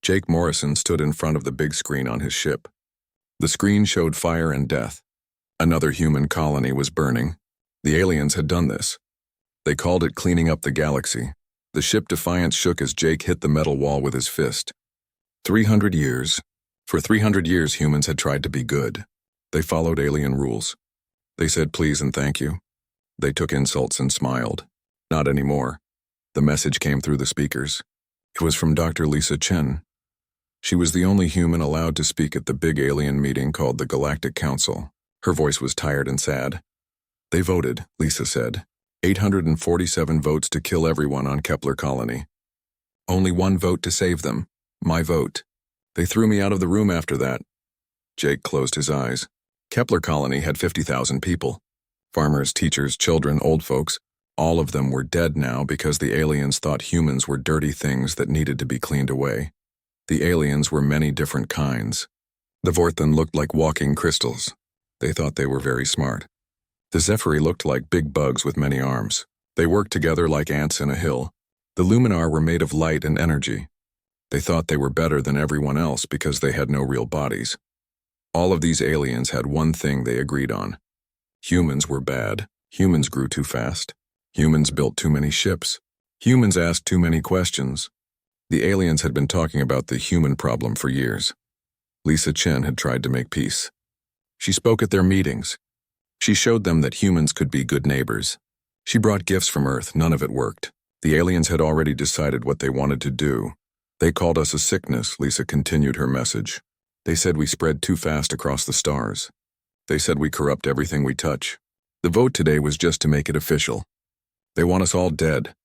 Jake Morrison stood in front of the big screen on his ship. The screen showed fire and death. Another human colony was burning. The aliens had done this. They called it cleaning up the galaxy. The ship Defiance shook as Jake hit the metal wall with his fist. 300 years. For 300 years, humans had tried to be good. They followed alien rules. They said please and thank you. They took insults and smiled. Not anymore. The message came through the speakers. It was from Dr. Lisa Chen. She was the only human allowed to speak at the big alien meeting called the Galactic Council. Her voice was tired and sad. They voted, Lisa said. 847 votes to kill everyone on Kepler Colony. Only one vote to save them. My vote. They threw me out of the room after that. Jake closed his eyes. Kepler Colony had 50,000 people. Farmers, teachers, children, old folks. All of them were dead now because the aliens thought humans were dirty things that needed to be cleaned away. The aliens were many different kinds. The Vorthan looked like walking crystals. They thought they were very smart. The Zephyri looked like big bugs with many arms. They worked together like ants in a hill. The Luminar were made of light and energy. They thought they were better than everyone else because they had no real bodies. All of these aliens had one thing they agreed on. Humans were bad. Humans grew too fast. Humans built too many ships. Humans asked too many questions. The aliens had been talking about the human problem for years. Lisa Chen had tried to make peace. She spoke at their meetings. She showed them that humans could be good neighbors. She brought gifts from Earth. None of it worked. The aliens had already decided what they wanted to do. They called us a sickness, Lisa continued her message. They said we spread too fast across the stars. They said we corrupt everything we touch. The vote today was just to make it official. They want us all dead.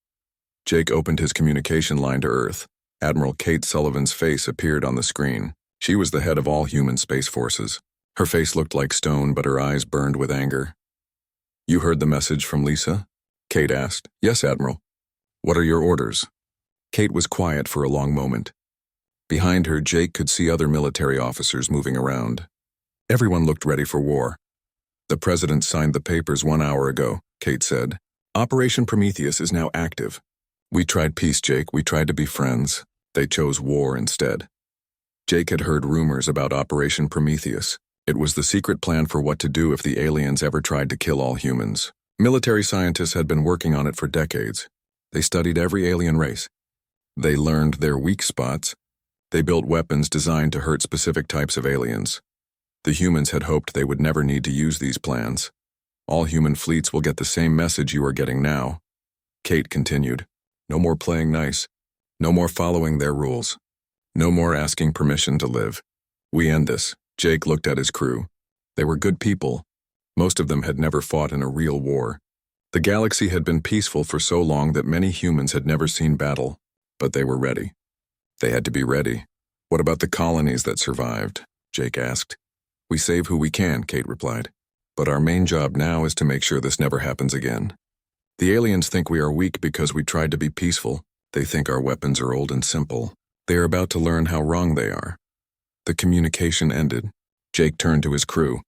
Jake opened his communication line to Earth. Admiral Kate Sullivan's face appeared on the screen. She was the head of all human space forces. Her face looked like stone, but her eyes burned with anger. You heard the message from Lisa? Kate asked. Yes, Admiral. What are your orders? Kate was quiet for a long moment. Behind her, Jake could see other military officers moving around. Everyone looked ready for war. The president signed the papers 1 hour ago, Kate said. Operation Prometheus is now active. We tried peace, Jake. We tried to be friends. They chose war instead. Jake had heard rumors about Operation Prometheus. It was the secret plan for what to do if the aliens ever tried to kill all humans. Military scientists had been working on it for decades. They studied every alien race. They learned their weak spots. They built weapons designed to hurt specific types of aliens. The humans had hoped they would never need to use these plans. All human fleets will get the same message you are getting now. Kate continued. No more playing nice. No more following their rules. No more asking permission to live. We end this. Jake looked at his crew. They were good people. Most of them had never fought in a real war. The galaxy had been peaceful for so long that many humans had never seen battle, but they were ready. They had to be ready. What about the colonies that survived? Jake asked. We save who we can, Kate replied. But our main job now is to make sure this never happens again. The aliens think we are weak because we tried to be peaceful. They think our weapons are old and simple. They are about to learn how wrong they are. The communication ended. Jake turned to his crew.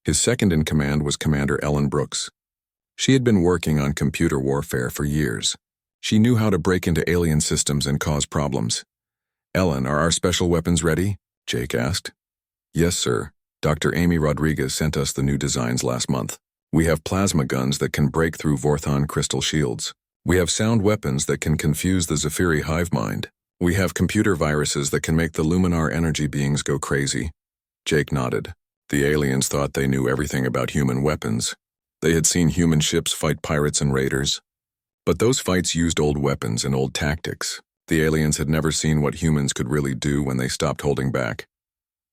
His second in command was Commander Ellen Brooks. She had been working on computer warfare for years. She knew how to break into alien systems and cause problems. Ellen, are our special weapons ready? Jake asked. Yes, sir. Dr. Amy Rodriguez sent us the new designs last month. We have plasma guns that can break through Vorthon crystal shields. We have sound weapons that can confuse the Zephyri hive mind. We have computer viruses that can make the Luminar energy beings go crazy. Jake nodded. The aliens thought they knew everything about human weapons. They had seen human ships fight pirates and raiders. But those fights used old weapons and old tactics. The aliens had never seen what humans could really do when they stopped holding back.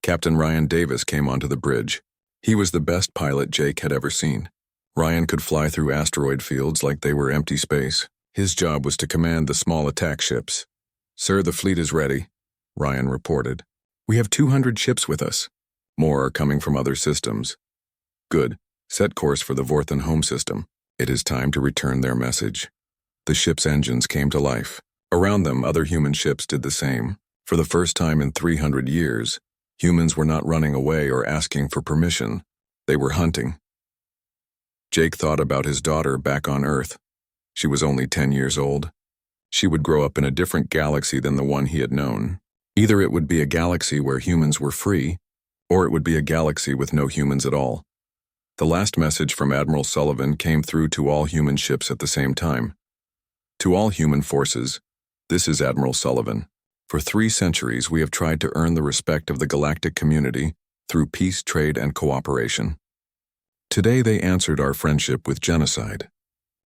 Captain Ryan Davis came onto the bridge. He was the best pilot Jake had ever seen. Ryan could fly through asteroid fields like they were empty space. His job was to command the small attack ships. Sir, the fleet is ready, Ryan reported. We have 200 ships with us. More are coming from other systems. Good. Set course for the Vorthan home system. It is time to return their message. The ship's engines came to life. Around them, other human ships did the same. For the first time in 300 years, humans were not running away or asking for permission. They were hunting. Jake thought about his daughter back on Earth. She was only 10 years old. She would grow up in a different galaxy than the one he had known. Either it would be a galaxy where humans were free, or it would be a galaxy with no humans at all. The last message from Admiral Sullivan came through to all human ships at the same time. To all human forces, this is Admiral Sullivan. For 3 centuries, we have tried to earn the respect of the galactic community through peace, trade, and cooperation. Today they answered our friendship with genocide.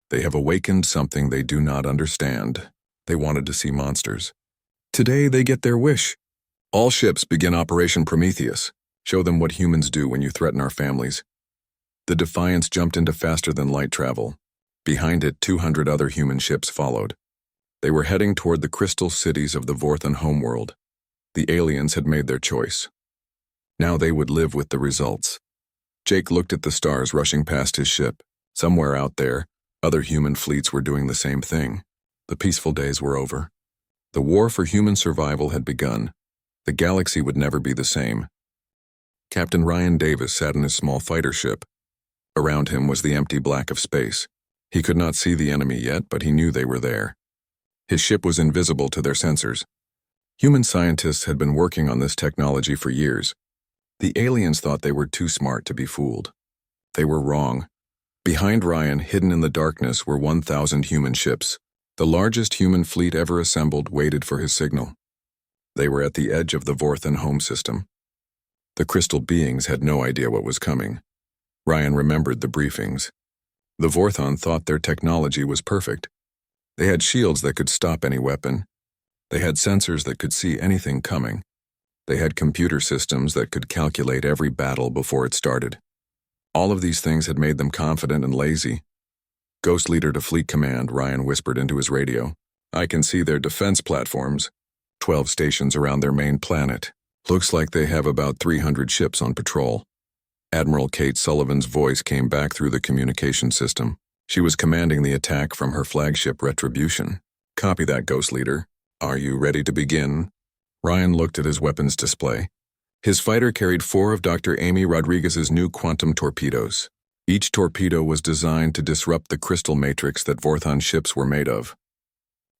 They have awakened something they do not understand. They wanted to see monsters. Today they get their wish. All ships begin Operation Prometheus. Show them what humans do when you threaten our families. The Defiance jumped into faster-than-light travel. Behind it, 200 other human ships followed. They were heading toward the crystal cities of the Vorthan homeworld. The aliens had made their choice. Now they would live with the results. Jake looked at the stars rushing past his ship. Somewhere out there, other human fleets were doing the same thing. The peaceful days were over. The war for human survival had begun. The galaxy would never be the same. Captain Ryan Davis sat in his small fighter ship. Around him was the empty black of space. He could not see the enemy yet, but he knew they were there. His ship was invisible to their sensors. Human scientists had been working on this technology for years. The aliens thought they were too smart to be fooled. They were wrong. Behind Ryan, hidden in the darkness, were 1,000 human ships. The largest human fleet ever assembled waited for his signal. They were at the edge of the Vorthan home system. The crystal beings had no idea what was coming. Ryan remembered the briefings. The Vorthan thought their technology was perfect. They had shields that could stop any weapon. They had sensors that could see anything coming. They had computer systems that could calculate every battle before it started. All of these things had made them confident and lazy. Ghost Leader to Fleet Command, Ryan whispered into his radio. I can see their defense platforms. 12 stations around their main planet. Looks like they have about 300 ships on patrol. Admiral Kate Sullivan's voice came back through the communication system. She was commanding the attack from her flagship Retribution. Copy that, Ghost Leader. Are you ready to begin? Ryan looked at his weapons display. His fighter carried 4 of Dr. Amy Rodriguez's new quantum torpedoes. Each torpedo was designed to disrupt the crystal matrix that Vorthan ships were made of.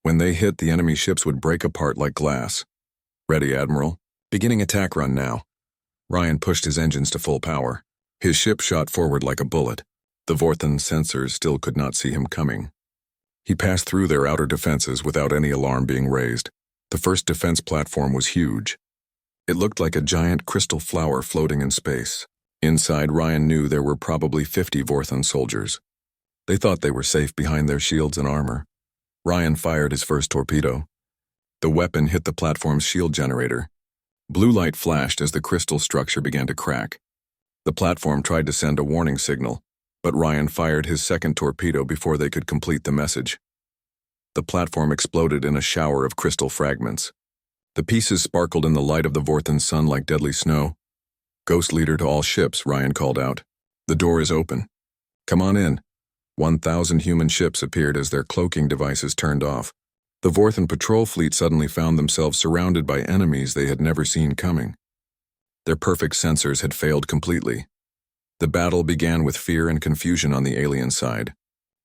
When they hit, the enemy ships would break apart like glass. Ready, Admiral. Beginning attack run now. Ryan pushed his engines to full power. His ship shot forward like a bullet. The Vorthan sensors still could not see him coming. He passed through their outer defenses without any alarm being raised. The first defense platform was huge. It looked like a giant crystal flower floating in space. Inside, Ryan knew there were probably 50 Vorthan soldiers. They thought they were safe behind their shields and armor. Ryan fired his first torpedo. The weapon hit the platform's shield generator. Blue light flashed as the crystal structure began to crack. The platform tried to send a warning signal, but Ryan fired his second torpedo before they could complete the message. The platform exploded in a shower of crystal fragments. The pieces sparkled in the light of the Vorthan sun like deadly snow. Ghost Leader to all ships, Ryan called out. The door is open. Come on in. 1,000 human ships appeared as their cloaking devices turned off. The Vorthan patrol fleet suddenly found themselves surrounded by enemies they had never seen coming. Their perfect sensors had failed completely. The battle began with fear and confusion on the alien side.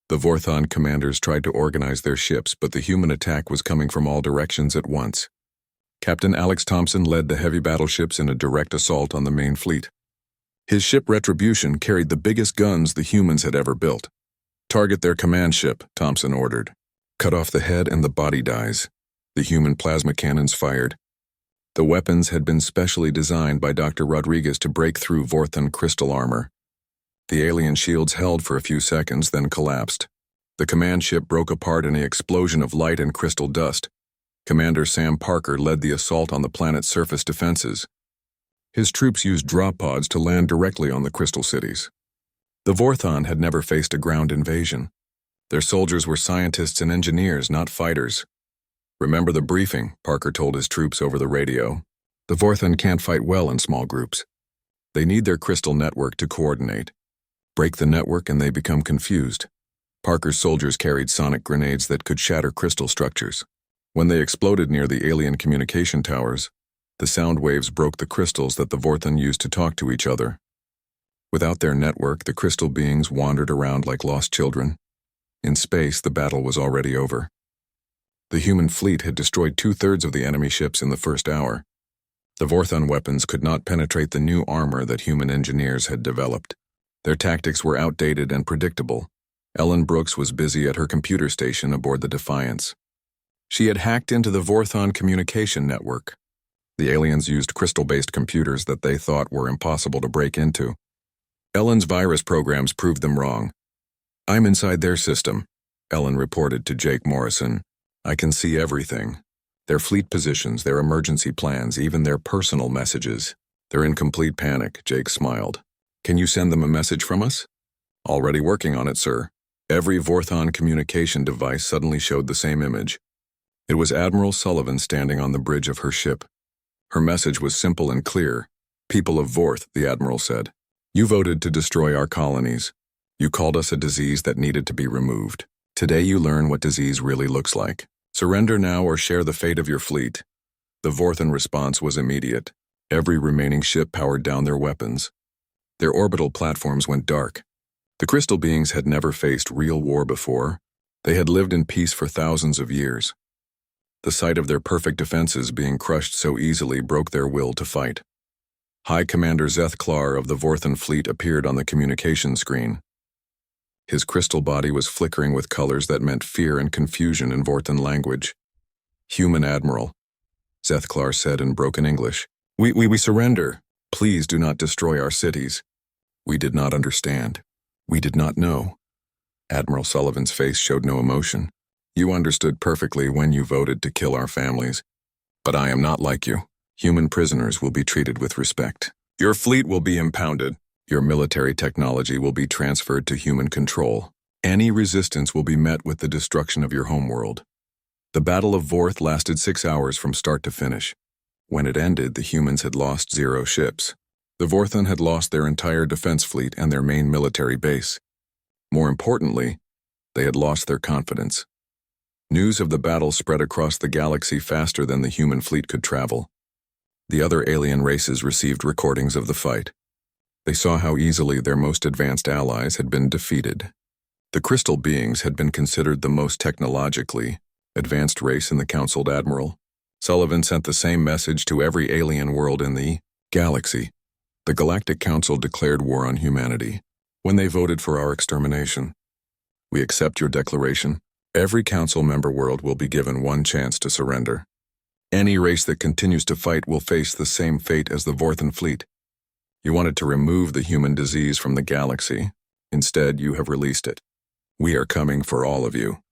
The Vorthan commanders tried to organize their ships, but the human attack was coming from all directions at once. Captain Alex Thompson led the heavy battleships in a direct assault on the main fleet. His ship Retribution carried the biggest guns the humans had ever built. Target their command ship, Thompson ordered. Cut off the head and the body dies. The human plasma cannons fired. The weapons had been specially designed by Dr. Rodriguez to break through Vorthan crystal armor. The alien shields held for a few seconds, then collapsed. The command ship broke apart in an explosion of light and crystal dust. Commander Sam Parker led the assault on the planet's surface defenses. His troops used drop pods to land directly on the crystal cities. The Vorthan had never faced a ground invasion. Their soldiers were scientists and engineers, not fighters. Remember the briefing, Parker told his troops over the radio. The Vorthan can't fight well in small groups. They need their crystal network to coordinate. Break the network and they become confused. Parker's soldiers carried sonic grenades that could shatter crystal structures. When they exploded near the alien communication towers, the sound waves broke the crystals that the Vorthan used to talk to each other. Without their network, the crystal beings wandered around like lost children. In space, the battle was already over. The human fleet had destroyed 2/3 of the enemy ships in the first hour. The Vorthon weapons could not penetrate the new armor that human engineers had developed. Their tactics were outdated and predictable. Ellen Brooks was busy at her computer station aboard the Defiance. She had hacked into the Vorthon communication network. The aliens used crystal-based computers that they thought were impossible to break into. Ellen's virus programs proved them wrong. "I'm inside their system," Ellen reported to Jake Morrison. "I can see everything. Their fleet positions, their emergency plans, even their personal messages. They're in complete panic," Jake smiled. "Can you send them a message from us?" "Already working on it, sir." Every Vorthon communication device suddenly showed the same image. It was Admiral Sullivan standing on the bridge of her ship. Her message was simple and clear. "People of Vorth," the Admiral said, "you voted to destroy our colonies. You called us a disease that needed to be removed. Today you learn what disease really looks like. Surrender now or share the fate of your fleet." The Vorthon response was immediate. Every remaining ship powered down their weapons. Their orbital platforms went dark. The crystal beings had never faced real war before. They had lived in peace for thousands of years. The sight of their perfect defenses being crushed so easily broke their will to fight. High Commander Zeth Klar of the Vorthon fleet appeared on the communication screen. His crystal body was flickering with colors that meant fear and confusion in Vorthon language. "Human Admiral," Zeth Klar said in broken English. We surrender. Please do not destroy our cities." "We did not understand. We did not know." Admiral Sullivan's face showed no emotion. "You understood perfectly when you voted to kill our families. But I am not like you. Human prisoners will be treated with respect. Your fleet will be impounded. Your military technology will be transferred to human control. Any resistance will be met with the destruction of your homeworld." The Battle of Vorth lasted 6 hours from start to finish. When it ended, the humans had lost 0 ships. The Vorthon had lost their entire defense fleet and their main military base. More importantly, they had lost their confidence. News of the battle spread across the galaxy faster than the human fleet could travel. The other alien races received recordings of the fight. They saw how easily their most advanced allies had been defeated. The crystal beings had been considered the most technologically advanced race in the Counciled Admiral. Sullivan sent the same message to every alien world in the galaxy. The Galactic Council declared war on humanity when they voted for our extermination. "We accept your declaration. Every council member world will be given one chance to surrender. Any race that continues to fight will face the same fate as the Vorthon fleet. You wanted to remove the human disease from the galaxy. Instead, you have released it. We are coming for all of you."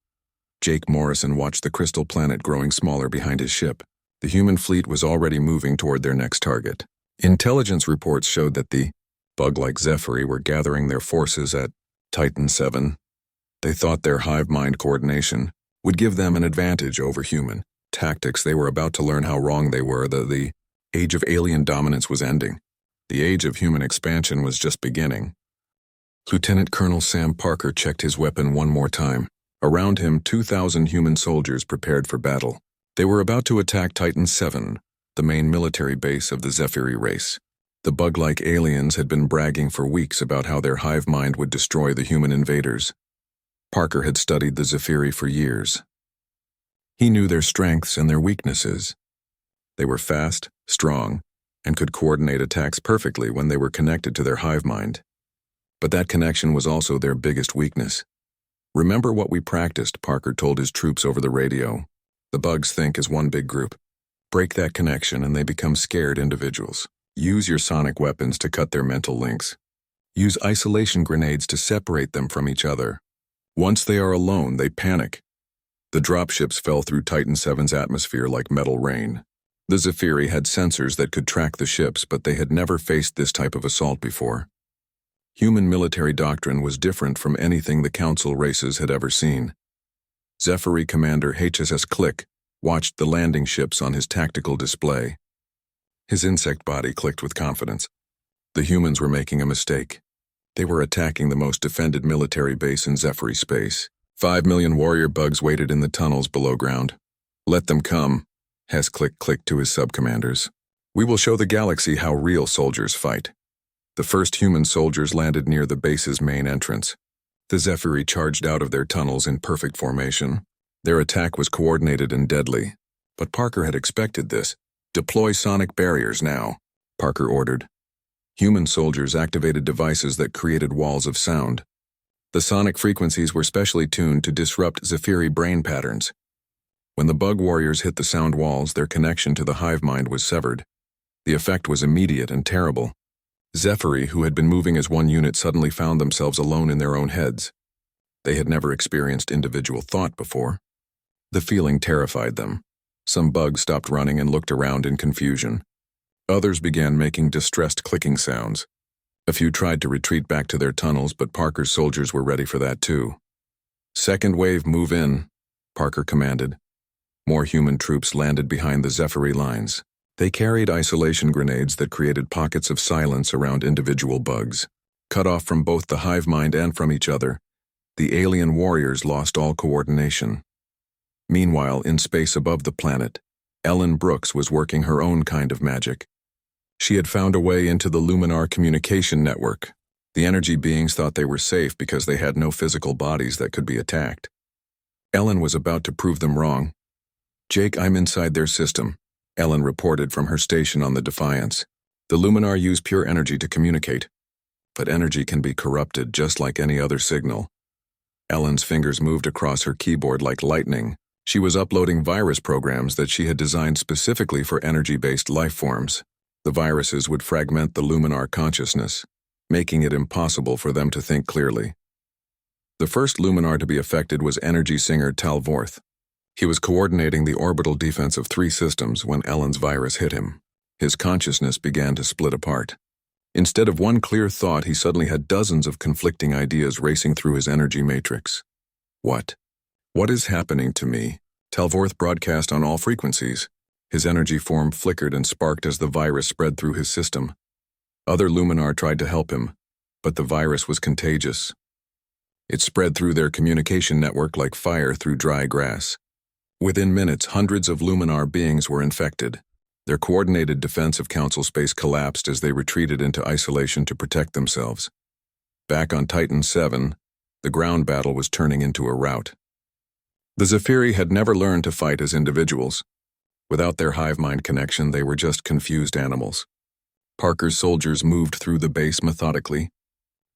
Jake Morrison watched the crystal planet growing smaller behind his ship. The human fleet was already moving toward their next target. Intelligence reports showed that the bug-like Zephyri were gathering their forces at Titan 7. They thought their hive mind coordination would give them an advantage over human tactics. They were about to learn how wrong they were. The age of alien dominance was ending. The age of human expansion was just beginning. Lieutenant Colonel Sam Parker checked his weapon one more time. Around him, 2,000 human soldiers prepared for battle. They were about to attack Titan 7, the main military base of the Zephyri race. The bug-like aliens had been bragging for weeks about how their hive mind would destroy the human invaders. Parker had studied the Zephyri for years. He knew their strengths and their weaknesses. They were fast, strong, and could coordinate attacks perfectly when they were connected to their hive mind. But that connection was also their biggest weakness. "Remember what we practiced," Parker told his troops over the radio. "The bugs think as one big group. Break that connection and they become scared individuals. Use your sonic weapons to cut their mental links. Use isolation grenades to separate them from each other. Once they are alone, they panic." The dropships fell through Titan 7's atmosphere like metal rain. The Zephyri had sensors that could track the ships, but they had never faced this type of assault before. Human military doctrine was different from anything the Council races had ever seen. Zephyri Commander HSS Click watched the landing ships on his tactical display. His insect body clicked with confidence. The humans were making a mistake. They were attacking the most defended military base in Zephyri space. 5 million warrior bugs waited in the tunnels below ground. "Let them come," Hess clicked to his subcommanders. "We will show the galaxy how real soldiers fight." The first human soldiers landed near the base's main entrance. The Zephyri charged out of their tunnels in perfect formation. Their attack was coordinated and deadly, but Parker had expected this. "Deploy sonic barriers now," Parker ordered. Human soldiers activated devices that created walls of sound. The sonic frequencies were specially tuned to disrupt Zephyri brain patterns. When the bug warriors hit the sound walls, their connection to the hive mind was severed. The effect was immediate and terrible. Zephyri, who had been moving as one unit, suddenly found themselves alone in their own heads. They had never experienced individual thought before. The feeling terrified them. Some bugs stopped running and looked around in confusion. Others began making distressed clicking sounds. A few tried to retreat back to their tunnels, but Parker's soldiers were ready for that too. "Second wave, move in," Parker commanded. More human troops landed behind the Zephyri lines. They carried isolation grenades that created pockets of silence around individual bugs. Cut off from both the hive mind and from each other, the alien warriors lost all coordination. Meanwhile, in space above the planet, Ellen Brooks was working her own kind of magic. She had found a way into the Luminar communication network. The energy beings thought they were safe because they had no physical bodies that could be attacked. Ellen was about to prove them wrong. "Jake, I'm inside their system," Ellen reported from her station on the Defiance. "The Luminar use pure energy to communicate. But energy can be corrupted just like any other signal." Ellen's fingers moved across her keyboard like lightning. She was uploading virus programs that she had designed specifically for energy-based life forms. The viruses would fragment the Luminar consciousness, making it impossible for them to think clearly. The first Luminar to be affected was energy singer Talvorth. He was coordinating the orbital defense of 3 systems when Ellen's virus hit him. His consciousness began to split apart. Instead of one clear thought, he suddenly had dozens of conflicting ideas racing through his energy matrix. What is happening to me?" Talvorth broadcast on all frequencies. His energy form flickered and sparked as the virus spread through his system. Other Luminar tried to help him, but the virus was contagious. It spread through their communication network like fire through dry grass. Within minutes, hundreds of Luminar beings were infected. Their coordinated defense of Council space collapsed as they retreated into isolation to protect themselves. Back on Titan 7, the ground battle was turning into a rout. The Zephyri had never learned to fight as individuals. Without their hive mind connection, they were just confused animals. Parker's soldiers moved through the base methodically,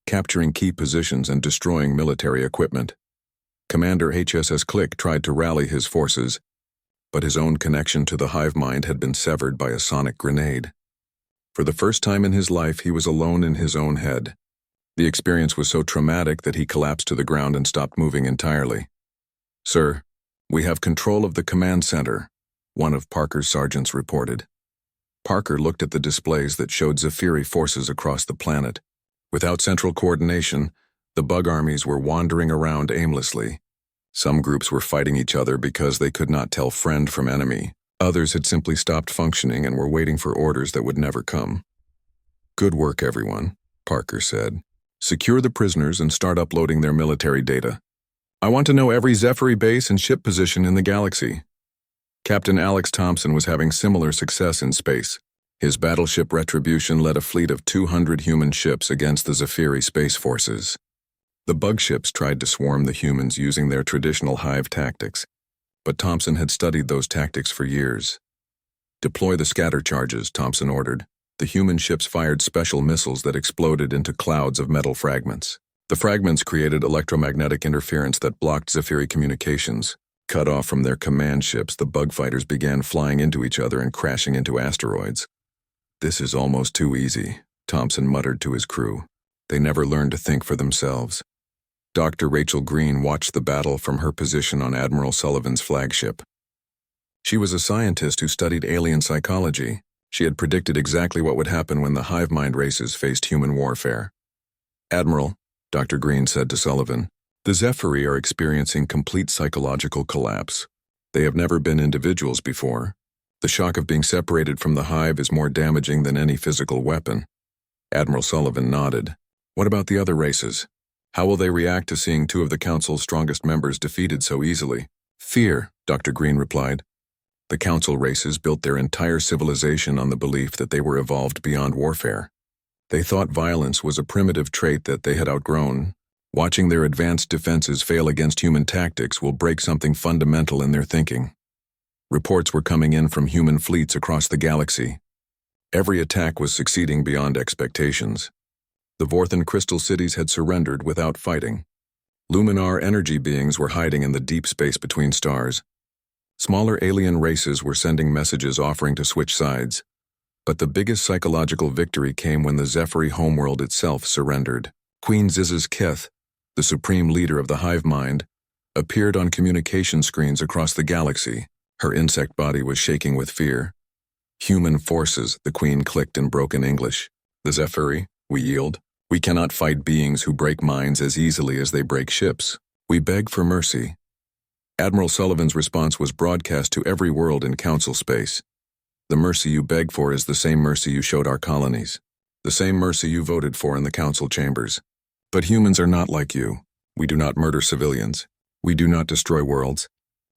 capturing key positions and destroying military equipment. Commander HSS Click tried to rally his forces, but his own connection to the hive mind had been severed by a sonic grenade. For the first time in his life, he was alone in his own head. The experience was so traumatic that he collapsed to the ground and stopped moving entirely. "Sir, we have control of the command center," one of Parker's sergeants reported. Parker looked at the displays that showed Zephyri forces across the planet. Without central coordination, the bug armies were wandering around aimlessly. Some groups were fighting each other because they could not tell friend from enemy. Others had simply stopped functioning and were waiting for orders that would never come. "Good work, everyone," Parker said. "Secure the prisoners and start uploading their military data. I want to know every Zephyri base and ship position in the galaxy." Captain Alex Thompson was having similar success in space. His battleship Retribution led a fleet of 200 human ships against the Zephyri space forces. The bug ships tried to swarm the humans using their traditional hive tactics, but Thompson had studied those tactics for years. "Deploy the scatter charges," Thompson ordered. The human ships fired special missiles that exploded into clouds of metal fragments. The fragments created electromagnetic interference that blocked Zephyri communications. Cut off from their command ships, the bug fighters began flying into each other and crashing into asteroids. "This is almost too easy," Thompson muttered to his crew. They never learned to think for themselves. Dr. Rachel Green watched the battle from her position on Admiral Sullivan's flagship. She was a scientist who studied alien psychology. She had predicted exactly what would happen when the hive mind races faced human warfare. "Admiral," Dr. Green said to Sullivan, "the Zephyri are experiencing complete psychological collapse. They have never been individuals before. The shock of being separated from the hive is more damaging than any physical weapon." Admiral Sullivan nodded. "What about the other races? How will they react to seeing 2 of the Council's strongest members defeated so easily?" "Fear," Dr. Green replied. The Council races built their entire civilization on the belief that they were evolved beyond warfare. They thought violence was a primitive trait that they had outgrown, Watching their advanced defenses fail against human tactics will break something fundamental in their thinking. Reports were coming in from human fleets across the galaxy. Every attack was succeeding beyond expectations. The Vorthan crystal cities had surrendered without fighting. Luminar energy beings were hiding in the deep space between stars. Smaller alien races were sending messages offering to switch sides. But the biggest psychological victory came when the Zephyri homeworld itself surrendered. Queen Ziz's Keth, the supreme leader of the hive mind, appeared on communication screens across the galaxy. Her insect body was shaking with fear. "Human forces," the queen clicked in broken English. "The Zephyri, we yield. We cannot fight beings who break minds as easily as they break ships. We beg for mercy." Admiral Sullivan's response was broadcast to every world in council space. "The mercy you beg for is the same mercy you showed our colonies. The same mercy you voted for in the council chambers. But humans are not like you. We do not murder civilians. We do not destroy worlds.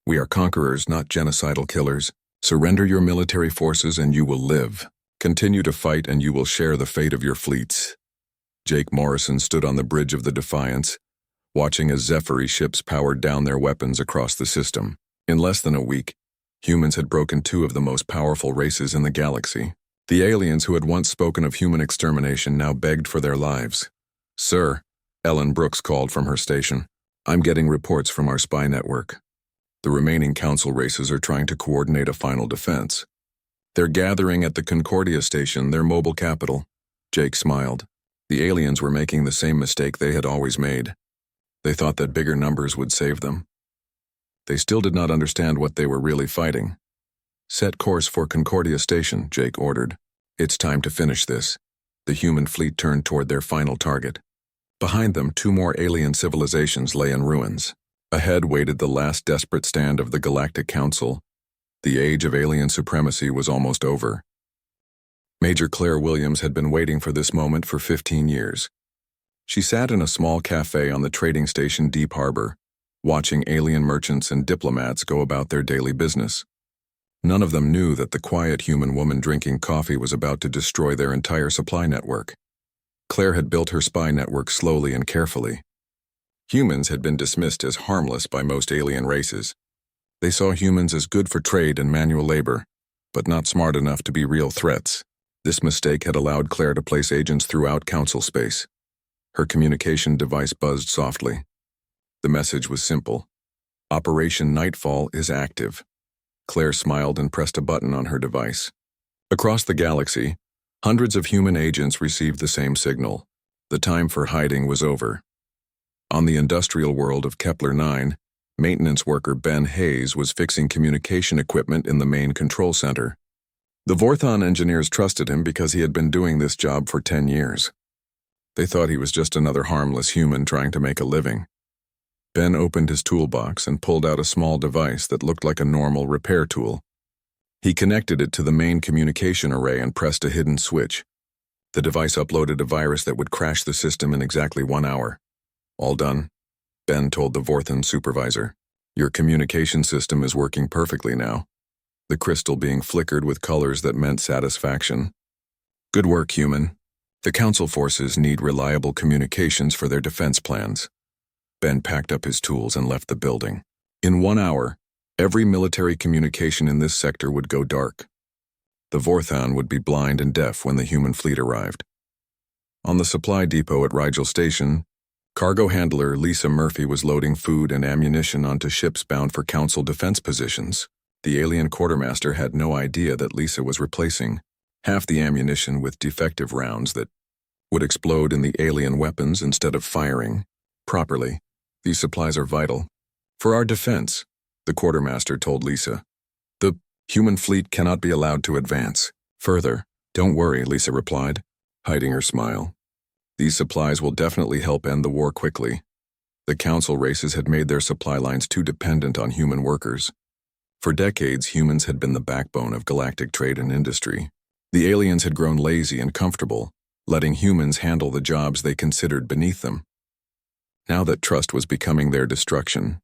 We are conquerors, not genocidal killers. Surrender your military forces and you will live. Continue to fight and you will share the fate of your fleets." Jake Morrison stood on the bridge of the Defiance, watching as Zephyri ships powered down their weapons across the system. In less than a week, humans had broken two of the most powerful races in the galaxy. The aliens who had once spoken of human extermination now begged for their lives. "Sir," Ellen Brooks called from her station, "I'm getting reports from our spy network. The remaining council races are trying to coordinate a final defense. They're gathering at the Concordia station, their mobile capital." Jake smiled. The aliens were making the same mistake they had always made. They thought that bigger numbers would save them. They still did not understand what they were really fighting. "Set course for Concordia station," Jake ordered. "It's time to finish this." The human fleet turned toward their final target. Behind them, two more alien civilizations lay in ruins. Ahead waited the last desperate stand of the Galactic Council. The age of alien supremacy was almost over. Major Claire Williams had been waiting for this moment for 15 years. She sat in a small cafe on the trading station Deep Harbor, watching alien merchants and diplomats go about their daily business. None of them knew that the quiet human woman drinking coffee was about to destroy their entire supply network. Claire had built her spy network slowly and carefully. Humans had been dismissed as harmless by most alien races. They saw humans as good for trade and manual labor, but not smart enough to be real threats. This mistake had allowed Claire to place agents throughout council space. Her communication device buzzed softly. The message was simple. "Operation Nightfall is active." Claire smiled and pressed a button on her device. Across the galaxy, hundreds of human agents received the same signal. The time for hiding was over. On the industrial world of Kepler-9, maintenance worker Ben Hayes was fixing communication equipment in the main control center. The Vorthon engineers trusted him because he had been doing this job for 10 years. They thought he was just another harmless human trying to make a living. Ben opened his toolbox and pulled out a small device that looked like a normal repair tool. He connected it to the main communication array and pressed a hidden switch. The device uploaded a virus that would crash the system in exactly 1 hour. "All done," Ben told the Vorthon supervisor. "Your communication system is working perfectly now." The crystal being flickered with colors that meant satisfaction. "Good work, human. The council forces need reliable communications for their defense plans." Ben packed up his tools and left the building. In 1 hour, every military communication in this sector would go dark. The Vorthon would be blind and deaf when the human fleet arrived. On the supply depot at Rigel Station, cargo handler Lisa Murphy was loading food and ammunition onto ships bound for council defense positions. The alien quartermaster had no idea that Lisa was replacing half the ammunition with defective rounds that would explode in the alien weapons instead of firing properly. "These supplies are vital for our defense," the quartermaster told Lisa. "The human fleet cannot be allowed to advance further." "Don't worry," Lisa replied, hiding her smile. "These supplies will definitely help end the war quickly." The council races had made their supply lines too dependent on human workers. For decades, humans had been the backbone of galactic trade and industry. The aliens had grown lazy and comfortable, letting humans handle the jobs they considered beneath them. Now that trust was becoming their destruction,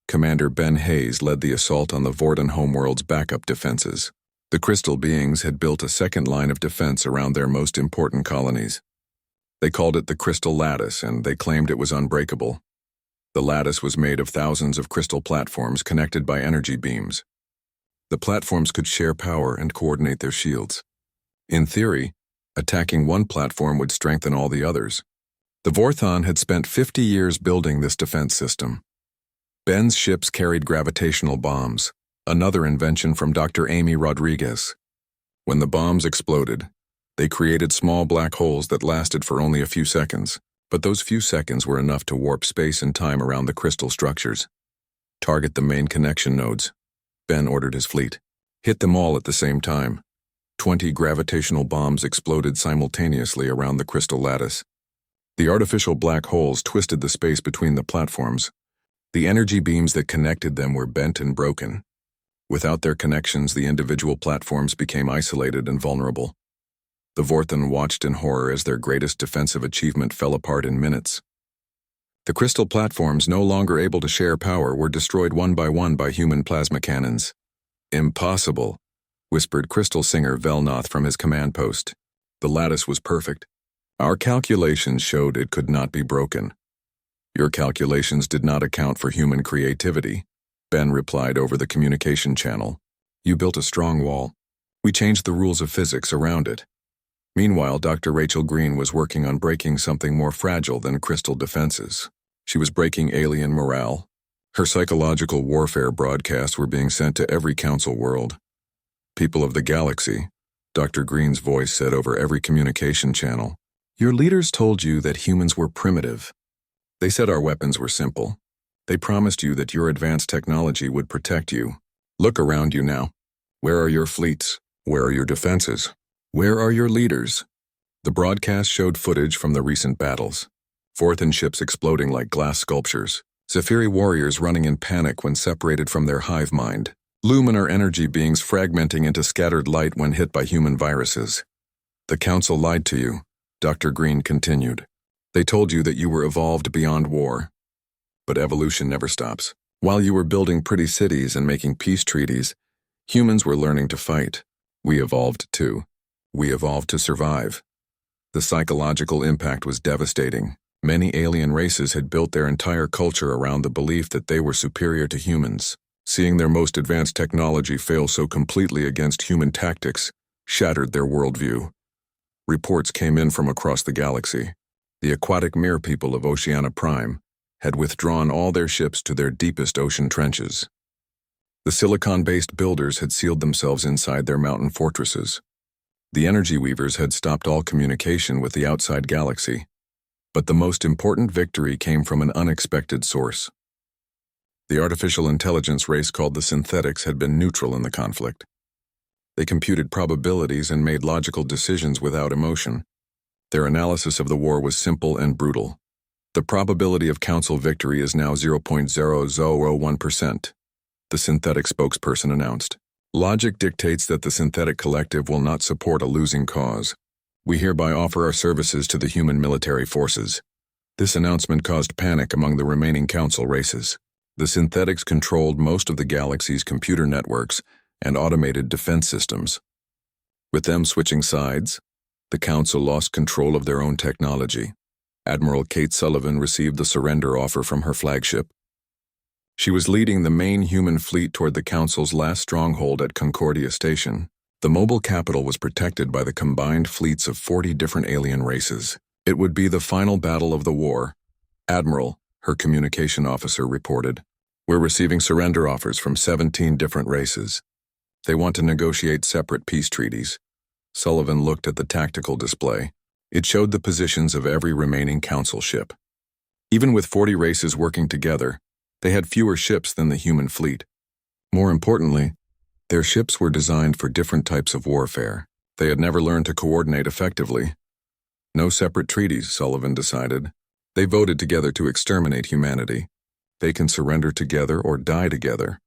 Commander Ben Hayes led the assault on the Vorton homeworld's backup defenses. The crystal beings had built a second line of defense around their most important colonies. They called it the Crystal Lattice, and they claimed it was unbreakable. The lattice was made of thousands of crystal platforms connected by energy beams. The platforms could share power and coordinate their shields. In theory, attacking one platform would strengthen all the others. The Vorthon had spent 50 years building this defense system. Ben's ships carried gravitational bombs, another invention from Dr. Amy Rodriguez. When the bombs exploded, they created small black holes that lasted for only a few seconds, but those few seconds were enough to warp space and time around the crystal structures. Target the main connection nodes. Ben ordered his fleet. Hit them all at the same time. 20 gravitational bombs exploded simultaneously around the crystal lattice. The artificial black holes twisted the space between the platforms. The energy beams that connected them were bent and broken. Without their connections, the individual platforms became isolated and vulnerable. The Vorthon watched in horror as their greatest defensive achievement fell apart in minutes. The crystal platforms, no longer able to share power, were destroyed one by human plasma cannons. "Impossible," whispered Crystal Singer Velnoth from his command post. "The lattice was perfect. Our calculations showed it could not be broken." "Your calculations did not account for human creativity," Ben replied over the communication channel. "You built a strong wall. We changed the rules of physics around it." Meanwhile, Dr. Rachel Green was working on breaking something more fragile than crystal defenses. She was breaking alien morale. Her psychological warfare broadcasts were being sent to every council world. "People of the galaxy," Dr. Green's voice said over every communication channel, "your leaders told you that humans were primitive. They said our weapons were simple. They promised you that your advanced technology would protect you. Look around you now. Where are your fleets? Where are your defenses? Where are your leaders?" The broadcast showed footage from the recent battles. Vorthon ships exploding like glass sculptures. Zephyri warriors running in panic when separated from their hive mind. Luminar energy beings fragmenting into scattered light when hit by human viruses. "The Council lied to you," Dr. Green continued. "They told you that you were evolved beyond war. But evolution never stops. While you were building pretty cities and making peace treaties, humans were learning to fight. We evolved too. We evolved to survive." The psychological impact was devastating. Many alien races had built their entire culture around the belief that they were superior to humans. Seeing their most advanced technology fail so completely against human tactics shattered their worldview. Reports came in from across the galaxy. The aquatic mere people of Oceania Prime had withdrawn all their ships to their deepest ocean trenches. The silicon-based builders had sealed themselves inside their mountain fortresses. The energy weavers had stopped all communication with the outside galaxy. But the most important victory came from an unexpected source. The artificial intelligence race called the Synthetics had been neutral in the conflict. They computed probabilities and made logical decisions without emotion. Their analysis of the war was simple and brutal. "The probability of Council victory is now 0.001%, the Synthetic spokesperson announced. "Logic dictates that the Synthetic Collective will not support a losing cause. We hereby offer our services to the human military forces." This announcement caused panic among the remaining Council races. The Synthetics controlled most of the galaxy's computer networks and automated defense systems. With them switching sides, the Council lost control of their own technology. Admiral Kate Sullivan received the surrender offer from her flagship. She was leading the main human fleet toward the Council's last stronghold at Concordia Station. The mobile capital was protected by the combined fleets of 40 different alien races. It would be the final battle of the war. "Admiral," her communication officer reported, "we're receiving surrender offers from 17 different races. They want to negotiate separate peace treaties." Sullivan looked at the tactical display. It showed the positions of every remaining Council ship. Even with 40 races working together, they had fewer ships than the human fleet. More importantly, their ships were designed for different types of warfare. They had never learned to coordinate effectively. No separate treaties, Sullivan decided. They voted together to exterminate humanity. They can surrender together or die together.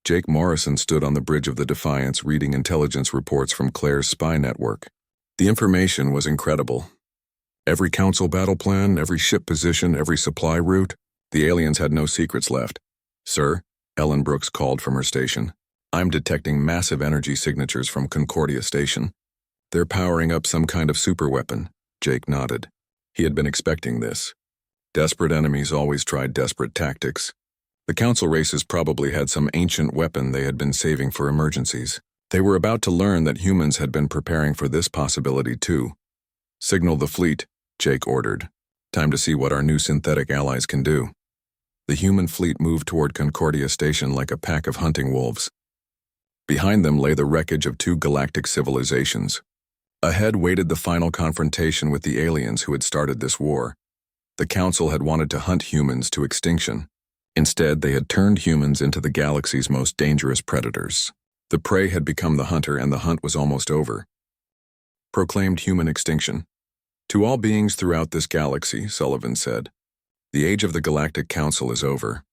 Jake Morrison stood on the bridge of the Defiance reading intelligence reports from Claire's spy network. The information was incredible. Every Council battle plan, every ship position, every supply route. The aliens had no secrets left. "Sir," Ellen Brooks called from her station. "I'm detecting massive energy signatures from Concordia Station. They're powering up some kind of superweapon." Jake nodded. He had been expecting this. Desperate enemies always tried desperate tactics. The council races probably had some ancient weapon they had been saving for emergencies. They were about to learn that humans had been preparing for this possibility too. "Signal the fleet," Jake ordered. "Time to see what our new synthetic allies can do." The human fleet moved toward Concordia Station like a pack of hunting wolves. Behind them lay the wreckage of 2 galactic civilizations. Ahead waited the final confrontation with the aliens who had started this war. The Council had wanted to hunt humans to extinction. Instead, they had turned humans into the galaxy's most dangerous predators. The prey had become the hunter, and the hunt was almost over. Proclaimed human extinction. "To all beings throughout this galaxy," Sullivan said, "the age of the Galactic Council is over.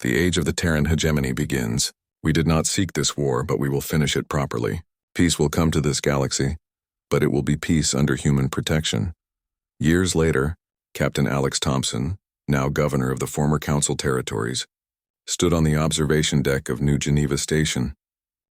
The age of the Terran hegemony begins. We did not seek this war, but we will finish it properly. Peace will come to this galaxy, but it will be peace under human protection." Years later, Captain Alex Thompson, now governor of the former Council territories, stood on the observation deck of New Geneva Station.